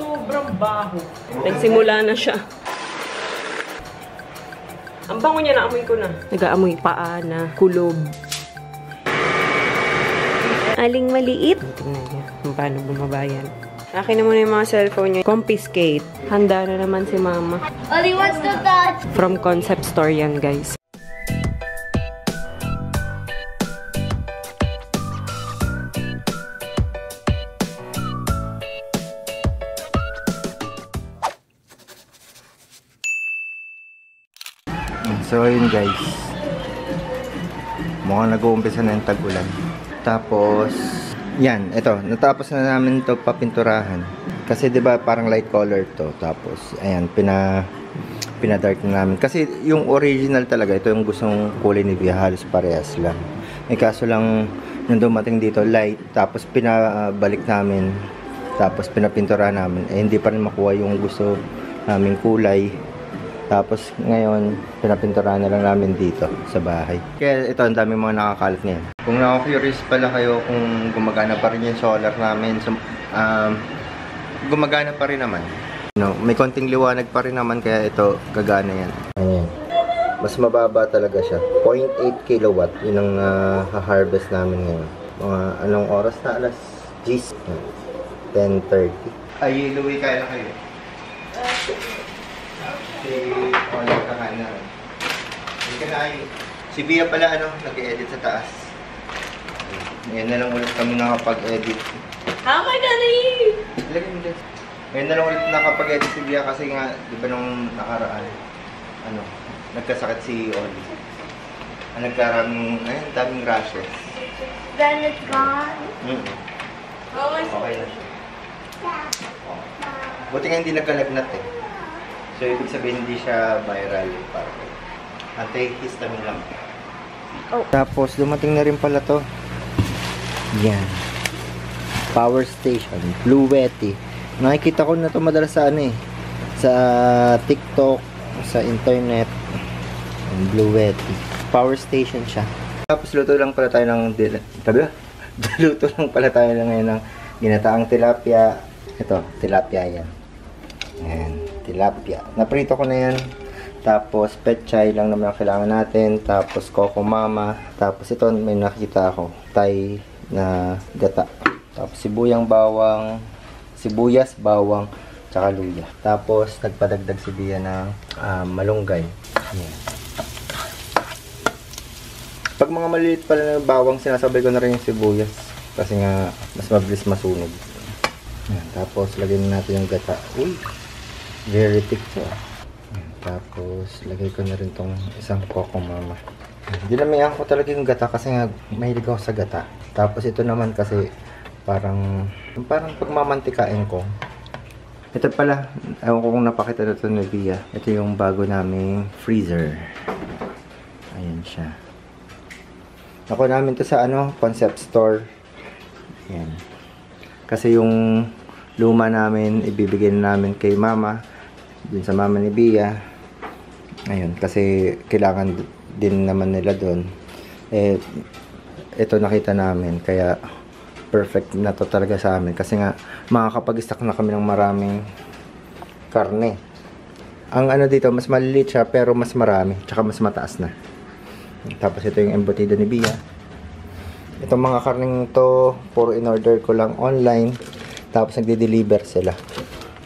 Sobrang baho. Nagsimula na siya. Ang bango niya, naamoy ko na. Nag-aamoy paa na kulob. Aling maliit. Tingnan niya kung paano bumaba yan. Akin na muna yung mga cellphone niya. Confiscate. Handa na naman si Mama. Ollie wants to touch. From Concept Store yan, guys. So ayun guys, mukhang nag-uumpisa na yung tag-ulan. Tapos yan, ito, natapos na namin ito papinturahan. Kasi 'di ba parang light color to. Tapos ayan, pina-dark na namin. Kasi yung original talaga, ito yung gustong kulay ni Bia, halos parehas lang. Eh kaso lang nung dumating dito light, tapos pinabalik namin, tapos pinapinturahan namin, eh hindi pa rin makuha yung gusto naming kulay. Tapos ngayon, pinapinturahan na lang namin dito sa bahay. Kaya ito, ang dami mga nakakalat ngayon. Kung na-curious pala kayo kung gumagana pa rin yung solar namin, so, gumagana pa rin naman. No, may konting liwanag pa rin naman, kaya ito, gagana yan. Ayan. Mas mababa talaga siya. 0.8 kilowatt, yun ang ha-harvest namin ngayon. Mga anong oras na? Alas 10. 10:30. Ay, Louie, kaya na kayo? Si Ola kakain na rin. Hindi ka na ay. Si Bia pala nag-edit sa taas. Ngayon na lang ulit kami nakapag-edit. Hi, Daddy! Lagay mo dyan. Ngayon na lang ulit nakapag-edit si Bia kasi nga, di ba nung nakaraan, nagkasakit si Oli. Nagkaraming, daming rashes. Then it's gone. Okay na siya. Buti nga hindi nagkalagnat eh. So, ibig sabihin hindi siya viral. Parang anti-histamine lang. Oh. Tapos, dumating na rin pala to. Yan. Power station. Bluetti. Nakikita ko na to madalas sa sa TikTok, sa internet. Bluetti. Power station siya. Tapos, luto lang pala tayo ng luto lang pala tayo ngayon ng ginataang tilapia. Ito, tilapia yan. Yan. Tilapia. Naprito ko na yan. Tapos, pechay lang naman ang kailangan natin. Tapos, coco mama. Tapos, ito may nakita ako. Thai na gata. Tapos, sibuyas, bawang, tsaka luya. Tapos, nagpadagdag si Bia ng malunggay. Yan. Pag mga maliit pala na bawang, sinasabay ko na rin yung sibuyas. Kasi nga, mas mabilis masunog. Yan. Tapos, lagyan natin yung gata. Uy! Very thick to. Tapos, lagay ko na rin tong isang coco mama. Dinamihan ko talaga yung gata kasi nga mahilig ako sa gata. Tapos, ito naman kasi parang pagmamantikain ko. Ito pala, ewan ko kung napakita na ito ni Bia. Ito yung bago naming freezer. Ayan siya. Nakuha namin to sa Concept Store. Ayan. Kasi yung luma namin, ibibigay namin kay Mama. Dun sa mama ni Bia. Ayun, kasi kailangan din naman nila doon. Eh, ito nakita namin. Kaya, perfect na to talaga sa amin. Kasi nga, makakapag-stock na kami ng maraming karne. Ang dito, mas maliliit siya, pero mas marami. Tsaka mas mataas na. Tapos, ito yung embutido ni Bia. Itong mga karneng to, puro in-order ko lang online. Tapos, nagde-deliver sila.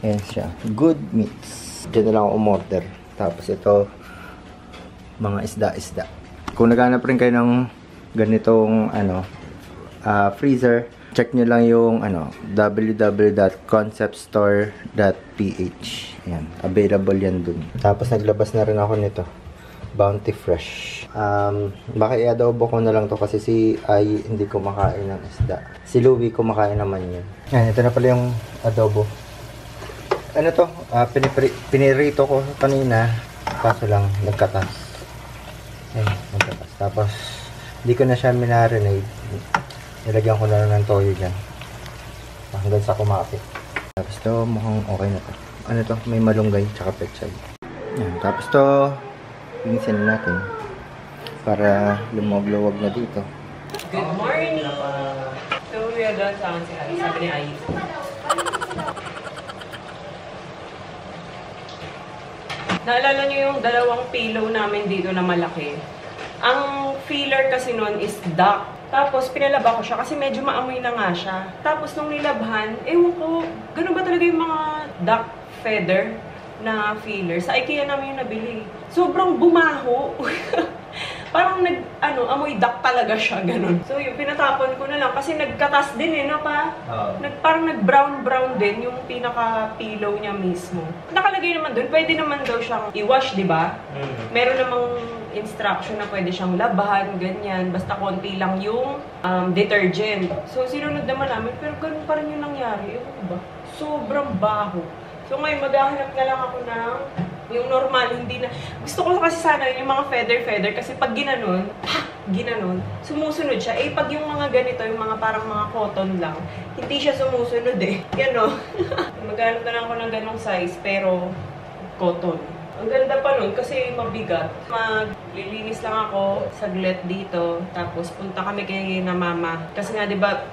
Ayan siya. Good Meats. Diyan na lang ako umorder. Tapos ito, mga isda-isda. Kung naghanap rin kayo ng ganitong freezer, check nyo lang yung www.conceptstore.ph. Ayan, available yan dun. Tapos naglabas na rin ako nito, Bounty Fresh. Baka i-adobo ko na lang to kasi si Ai hindi kumakain ng isda. Si Louie kumakain naman yun. Ayan, ito na pala yung adobo. Pinirito ko kanina, kaso lang nagkatas. Nagkatas. Tapos, hindi ko na siya minarinade. Nilagyan ko na lang ng toyo dyan. Hanggang sa kumapit. Tapos to, mukhang okay na to. May malunggay, tsaka pechay. Yan. Tapos to, linisin na natin. Para lumawag-lawag na dito. Good morning! So, we are done sa akin si Ai. Sabi ni Ai. Naalala nyo yung dalawang pillow namin dito na malaki? Ang filler kasi nun is duck. Tapos, pinalaba ko siya kasi medyo maamoy na nga siya. Tapos, nung nilabhan, ewan ko, ganun ba talaga yung mga duck feather na filler? Sa IKEA namin yung nabili. Sobrang bumaho. Parang amoy duck talaga siya, ganun. So, yung pinatapon ko na lang kasi nagkatas din eh, no pa? Parang nag-brown-brown din yung pinaka-pillow niya mismo. Nakalagay naman dun, pwede naman daw siyang i-wash, di ba? Meron namang instruction na pwede siyang labahan, ganyan. Basta konti lang yung detergent. So, sinunod naman namin, pero ganun pa rin yung nangyari. Ewan ko ba? Sobrang baho. So, ngayon, maghahanap na lang ako ng yung normal, hindi na. Gusto ko kasi sana yung mga feather kasi pag ginanon, sumusunod siya. Eh, pag yung mga ganito, yung mga parang mga cotton lang, hindi siya sumusunod eh. Yan o. Maghanap na lang ako ng ganong size, pero cotton. Ang ganda pa nun kasi mabigat. Maglilinis lang ako saglit dito, tapos punta kami kay na mama. Kasi nga, di ba,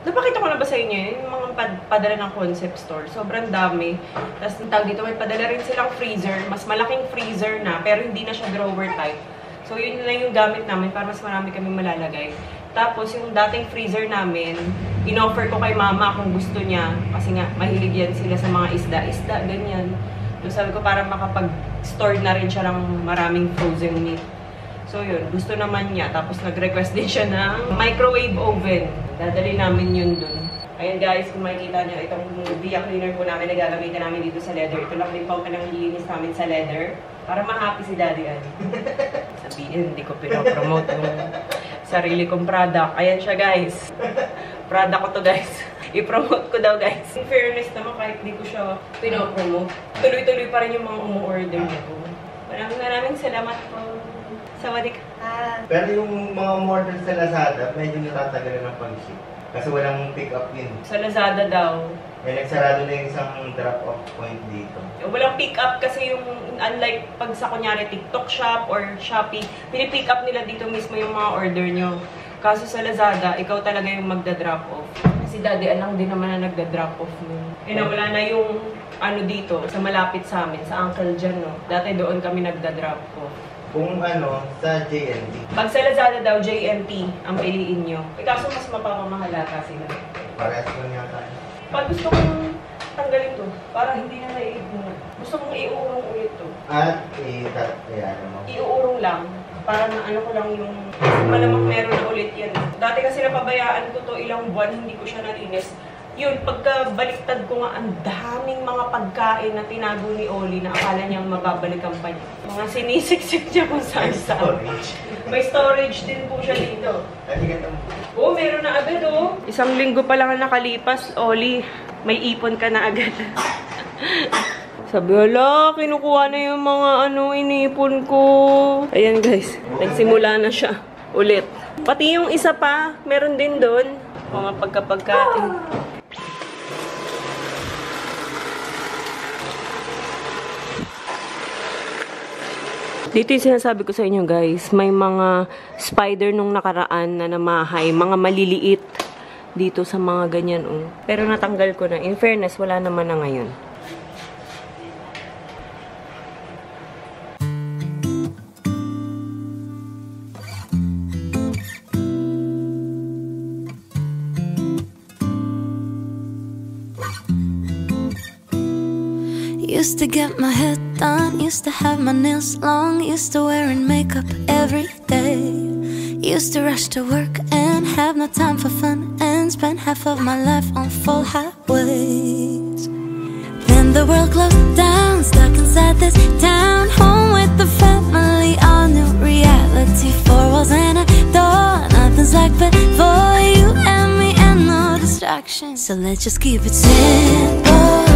napakita ko na ba sa inyo yung mga padala ng concept store? Sobrang dami. Tapos tawag dito, may padala rin silang freezer. Mas malaking freezer na, pero hindi na siya drawer type. So yun na yung gamit namin para mas marami kami malalagay. Tapos yung dating freezer namin, in-offer ko kay mama kung gusto niya. Kasi nga, mahilig yan sila sa mga isda, ganyan. So sabi ko para makapag-store na rin siya ng maraming frozen meat. So yun, gusto naman niya. Tapos nag-request din siya ng microwave oven. Dadali namin yun dun. Ayan guys, kung makikita nyo, itong Via cleaner po namin na gagamitin namin dito sa leather. Ito lang din po ang pananglinis namin sa leather. Para ma-happy si Daddy Ann. Sabihin, hindi ko pinopromote yung sarili kong product. Ayan siya guys. Product ko to guys. I-promote ko daw guys. In fairness naman, kahit hindi ko siya pinopromote, tuloy-tuloy pa rin yung mga umu-order nito. Maraming salamat po. Sawadik. Pero yung mga order sa Lazada, medyo natatagal ng pag-ship. Kasi walang pick-up yun. Sa Lazada daw. May nagsarado na yung isang drop-off point dito. Walang pick-up kasi yung, unlike pag sa kunyari TikTok Shop or Shopee, pinipick up nila dito mismo yung mga order nyo. Kaso sa Lazada, ikaw talaga yung magda-drop off. Si Daddy Ann din naman na nagda-drop off nun. Wala na yung dito, sa malapit sa amin, sa Uncle Jan, no? Dati doon kami nagda-drop off. Kung sa JNT. Pag sa Lazada daw, JNT ang piliin nyo. Kaso mas mapapamahalata sila. Parehas lang yata. Pag gusto kong tanggalin to, para hindi na naiipunan. Gusto kong iuurong ulit to. At iuurong lang. Para na ko lang yung malamang meron na ulit yan. Dati kasi napabayaan ko to ilang buwan, hindi ko siya nalinis. Yun, pagkabaliktad ko nga, ang daming mga pagkain na tinago ni Oli na akala niyang mababalikan pa niya. Mga sinisiksik niya kung saan-saan. May storage din po siya dito. Oo, meron na agad oh. Isang linggo pa lang nakalipas, Oli. May ipon ka na agad. Sabi, hala, kinukuha na yung mga inipon ko. Ayan guys, nagsimula na siya ulit. Pati yung isa pa, meron din doon. Mga pagkapagkain. Dito yung sinasabi ko sa inyo guys, may mga spider nung nakaraan na namahay, mga maliliit dito sa mga ganyan. Pero natanggal ko na. In fairness, wala naman na ngayon. Used to get my head done, used to have my nails long, used to wearing makeup every day. Used to rush to work and have no time for fun, and spend half of my life on full highways. Then the world closed down, stuck inside this town, home with the family, all new reality. Four walls and a door, nothing's like before, you and me and no distractions. So let's just keep it simple.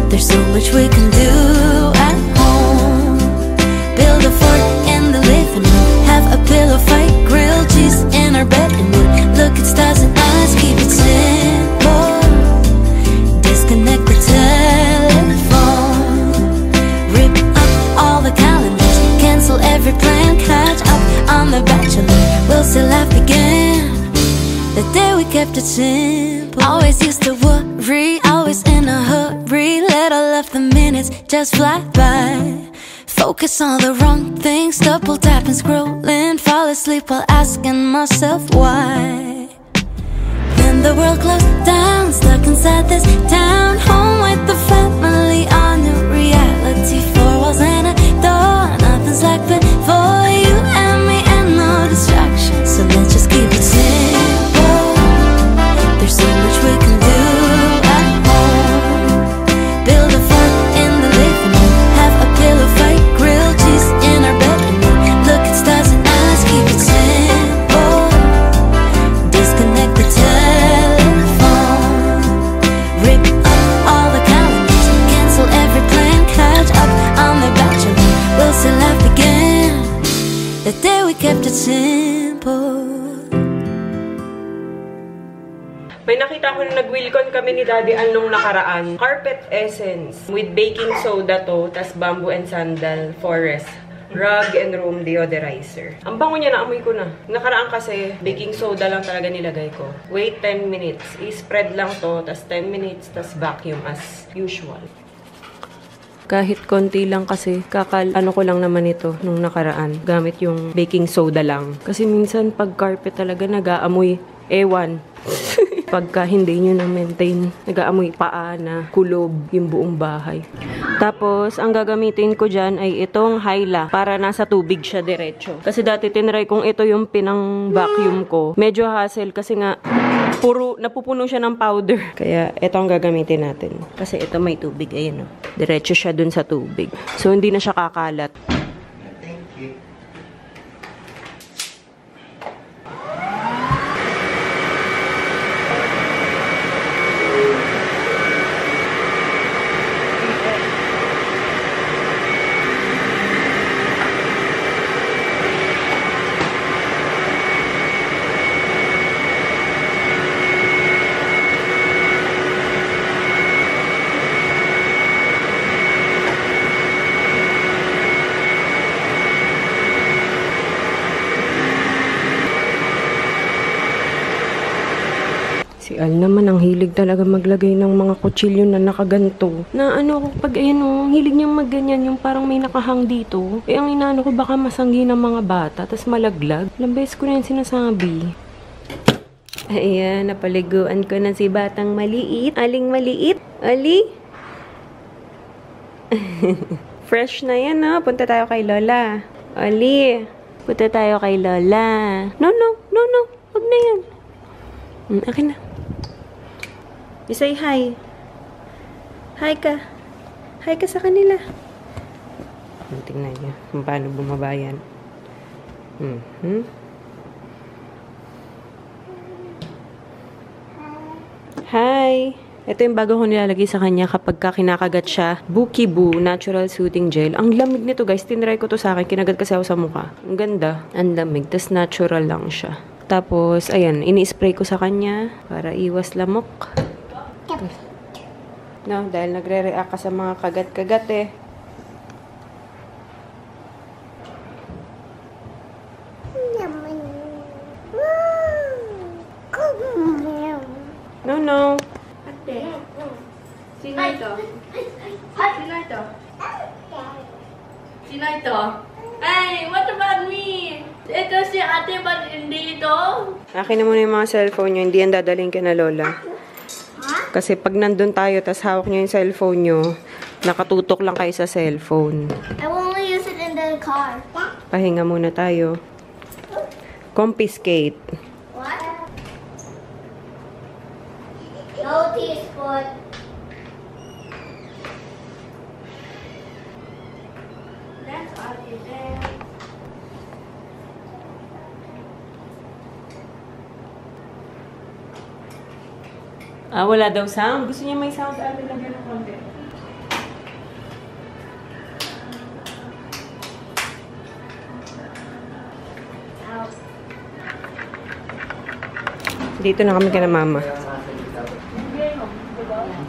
There's so much we can do at home. Build a fort in the living room, have a pillow fight, grilled cheese in our bed, and look at stars and eyes. Keep it simple. Disconnect the telephone, rip up all the calendars, cancel every plan, catch up on The Bachelor. We'll still laugh again the day we kept it simple. Always used to worry, always in a hurry. Let our left the minutes just fly by. Focus on the wrong things, double tapping, scrolling, fall asleep while asking myself why. Then the world closed down, stuck inside this town, home with the family on new reality. Four walls and a door, nothing's like before. You and me and no distractions, so let's just keep it simple. There's so much we can do at home. Build a fort in the living room, have a pillow fight, grilled cheese in our bedroom. Look at stars and eyes, keep it simple. Disconnect the telephone, rip up all the calendars, cancel every plan, catch up on the bachelor. We'll still have began the day we kept it simple. May nakita ko na nag-wilcon kami ni Daddy Al nung nakaraan. Carpet Essence with baking soda to, tas bamboo and sandal forest. Rug and room deodorizer. Ang bango niya, naamoy ko na. Nakaraan kasi, baking soda lang talaga nilagay ko. Wait 10 minutes. I-spread lang to, tas 10 minutes, tas vacuum as usual. Kahit konti lang kasi, ano ko lang naman ito nung nakaraan. Gamit yung baking soda lang. Kasi minsan pag carpet talaga nag-aamoy ewan. Pagka hindi nyo na-maintain, nag-aamoy paa na kulob yung buong bahay. Tapos, ang gagamitin ko dyan ay itong Hyla para nasa tubig siya diretso. Kasi dati tinry kong ito yung pinang-vacuum ko. Medyo hassle kasi nga, napupuno siya ng powder. Kaya, ito ang gagamitin natin. Kasi ito may tubig, ayan o. Diretso siya dun sa tubig. So, hindi na siya kakalat. Thank you. Si Al naman, ang hilig talaga maglagay ng mga kutsilyo na nakaganto. Na ano ko, pag ayan o, hilig niyang magganyan, yung parang may nakahang dito. Eh, ang inaano ko, baka masanggi ng mga bata, tas malaglag. Ilang beses ko na yung sinasabi. Ayan, napaliguan ko na si batang maliit. Aling maliit? Ali? Fresh na yan, ha? Punta tayo kay Lola. Ali, punta tayo kay Lola. No. Huwag na yan. Akin na. Say hi. Hi ka. Hi ka sa kanila. Tingnan niyo kung paano bumaba yan. Hi. Ito yung bago ko nilalagay sa kanya kapag kinakagat siya. Bukiboo Natural Soothing Gel. Ang lamig nito guys. Tinry ko to sa akin. Kinagat kasi ako sa mukha. Ang ganda. Ang lamig. Tas natural lang siya. Tapos, ayan. Ini-spray ko sa kanya para iwas lamok. No, dahil nagre-react ka sa mga kagat-kagat eh. No. Ate. Sino ito? Sino ito? Sino ito? Hey, what about me? Ito si ate, ba't hindi ito? Akin na muna yung mga cellphone nyo. Hindi yan dadaling kina Lola. Kasi pag nandun tayo, tas hawak nyo yung cellphone nyo, nakatutok lang kayo sa cellphone. I will only use it in the car. Pahinga muna tayo. Confiscate. What? No teaspoon. That's all you there. Wala daw sound. Gusto niya may sound. Lagyan ng konti. Dito na kami kina mama.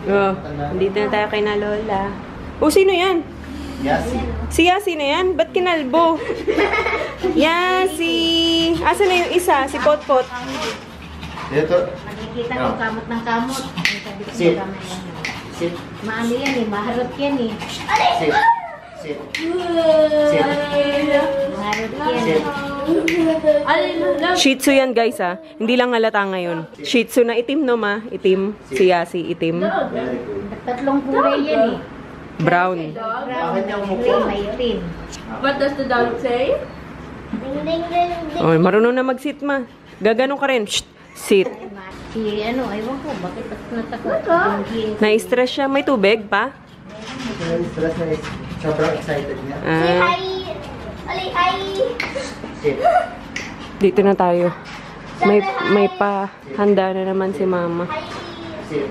Oh, dito na tayo kay na Lola. Oh, sino yan? Yasi. Si Yasi na yan? Ba't kinalbo? Yasi! Asa na yung isa? Si Potpot. Dito. Nakikita ko kamot ng kamot. Sit. Sit. Maano yan eh, maharap yan eh. Sit. Sit. Maharap yan. Shih Tzu yan guys ha. Hindi lang halata ngayon. Shih Tzu na itim no ma. Itim. Si Yasi itim. Tatlong kulay yan eh. Brown. Bakit niya umupo? Kulay may itim. What does the dog say? Oh, marunong na mag-sit ma. Gaganon ka rin. Shh. Sit. Si ano, aywan ko, bakit natakot? Na-stress siya. May tubig pa? Stress na sobrang excited niya. Ah, Sit. dito na tayo. May pa handa na naman si mama. Sit.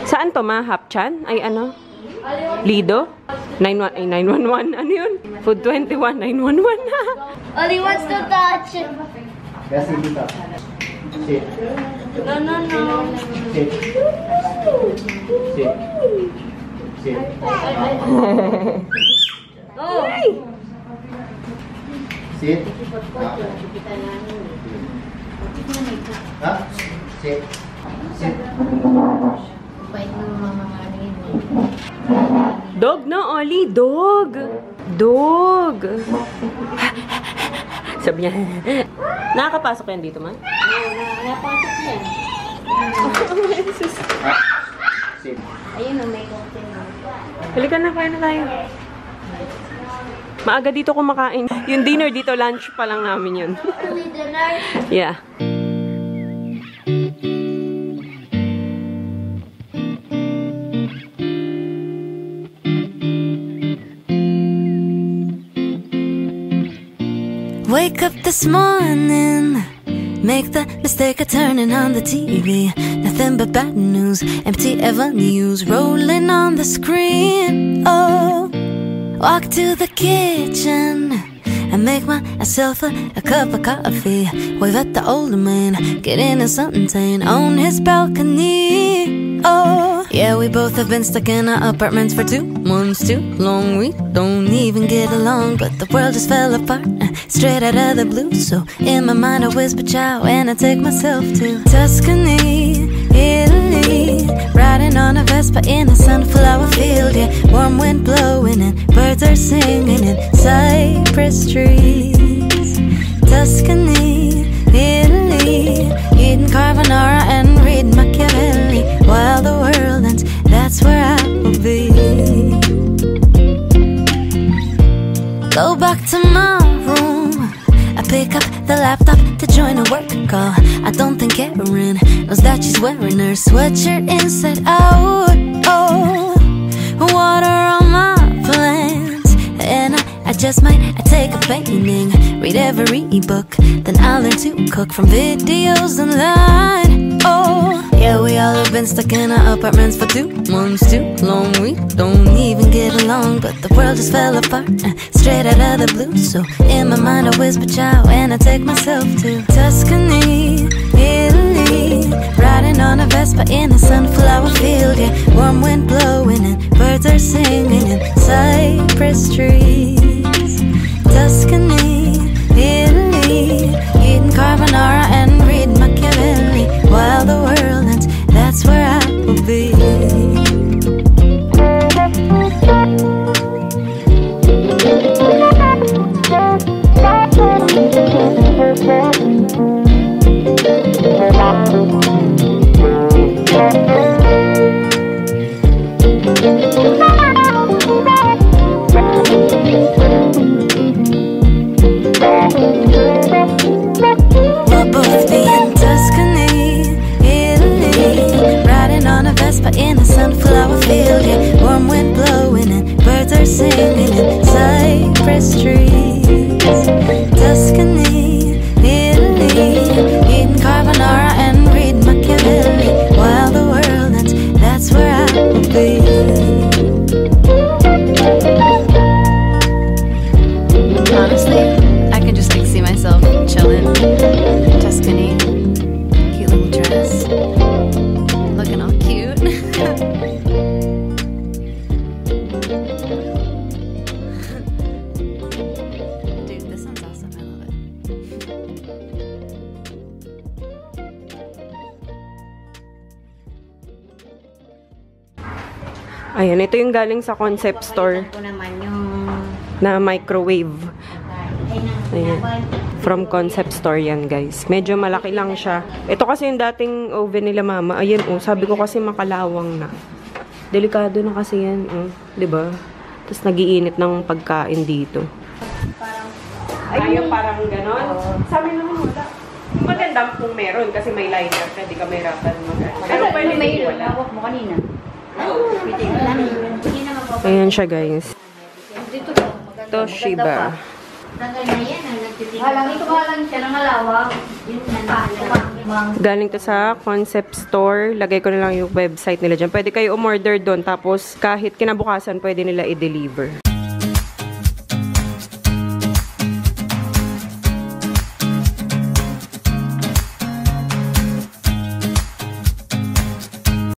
Saan to ma? Hapchan? Ay ano? Lido? 91, ay 911. Ano yun? Food 21, 911. Oli wants to touch. Kaya sit dito. Sit. No, no, no. Sit. Sit. Sit. Oh. Sit. Ha? Sit. Sit. Bait mo mamamano yun eh. Dog na, Oli. Dog. Dog. Sabi niya. Nakakapasok yan dito, man? Napasok yan. Sit. Ayun o, may content mo. Halika na, kain na tayo. Maaga dito kumakain. Yung dinner dito, lunch pa lang namin yun. Early dinner. Yeah. Wake up this morning, make the mistake of turning on the TV. Nothing but bad news, empty avenues rolling on the screen. Oh, walk to the kitchen and make myself a cup of coffee. Wave at the older man, get into something tame on his balcony. Oh, yeah, we both have been stuck in our apartments for 2 months too long. We don't even get along, but the world just fell apart straight out of the blue. So in my mind I whisper ciao and I take myself to Tuscany, Italy, riding on a Vespa in a sunflower field. Yeah, warm wind blowing and birds are singing in cypress trees. Tuscany, Italy, eating carbonara and read Machiavelli while the world ends. That's where I will be. Go back to my room. I pick up the laptop to join a work call. I don't think Karen knows that she's wearing her sweatshirt inside out. Oh, water on my plans, and I just might take a painting, read every ebook, then I'll learn to cook from videos online. Oh, yeah, we all have been stuck in our apartments for 2 months too long. We don't even get along, but the world just fell apart straight out of the blue. So in my mind I whisper ciao and I take myself to Tuscany, Italy, riding on a Vespa in a sunflower field. Yeah, warm wind blowing and birds are singing in cypress trees. Tuscany, Italy, eating carbonara and read Machiavelli while the world ends. That's where I will be. We'll both be in Tuscany, Italy, riding on a Vespa in a sunflower field. Yeah, warm wind blowing and birds are singing in cypress trees. Tuscany, Italy, eating carbonara and read Machiavelli while the world ends. That's where I will be. Honestly, I can just see myself chilling in Tuscany, cute little dress, looking all cute. Ayan, ito yung galing sa concept store Ko naman yung... na microwave. Ayan. From concept store yan, guys. Medyo malaki lang siya. Ito kasi yung dating oven nila mama. Ayan, oh. Sabi ko kasi makalawang na. Delikado na kasi yan, oh. 'Di ba? Tapos nagiinit ng pagkain dito. Ayaw parang ganon. Sa amin naman wala. Maganda kung meron kasi may liner ka, di ka may rapan mag-ano. Pero pwede hindi wala. Hawak mo kanina. Ayan siya, guys. Dito po. Maganda. Toshiba. Tagal na yan. Halang ito halang siya ng malawak. Yun na. Galing to sa concept store. Lagay ko na lang yung website nila dyan. Pwede kayo umorder doon. Tapos kahit kinabukasan, pwede nila i-deliver.